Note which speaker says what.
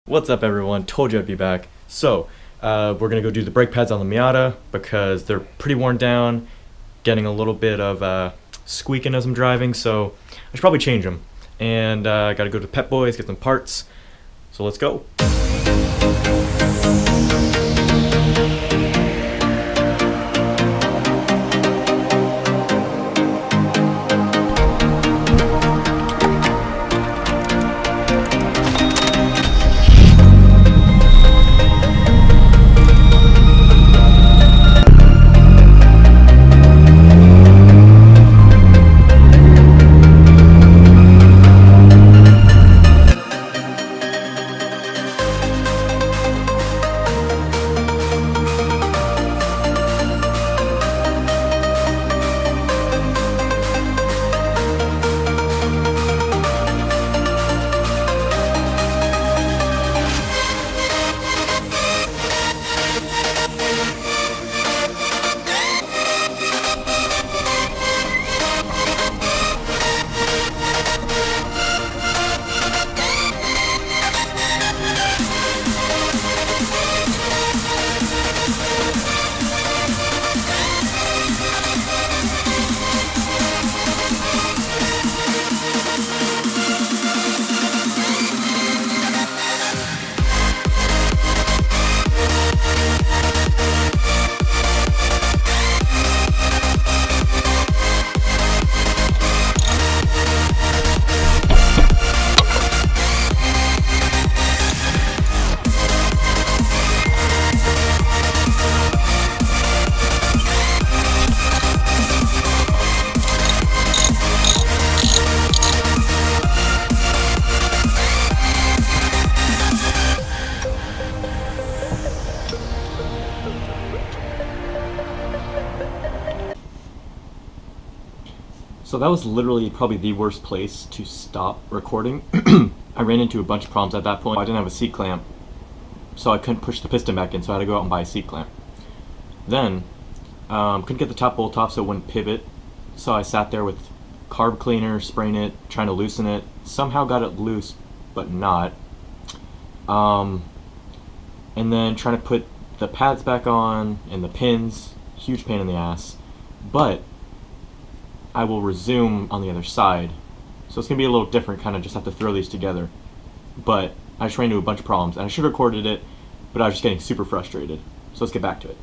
Speaker 1: What's up everyone, told you I'd be back. So, we're gonna go do the brake pads on the Miata because they're pretty worn down, getting a little bit of squeaking as I'm driving, so I should probably change them. And I gotta go to Pep Boys, get some parts, so let's go. So that was literally probably the worst place to stop recording. I ran into a bunch of problems at that point. I didn't have a seat clamp, so I couldn't push the piston back in, so I had to go out and buy a seat clamp. Then, couldn't get the top bolt off so it wouldn't pivot, so I sat there with carb cleaner, spraying it, trying to loosen it. Somehow got it loose, but not. And then trying to put the pads back on and the pins, huge pain in the ass. But I will resume on the other side, so it's gonna be a little different, kind of just have to throw these together. But I just ran into a bunch of problems, and I should have recorded it, but I was just getting super frustrated. So let's get back to it.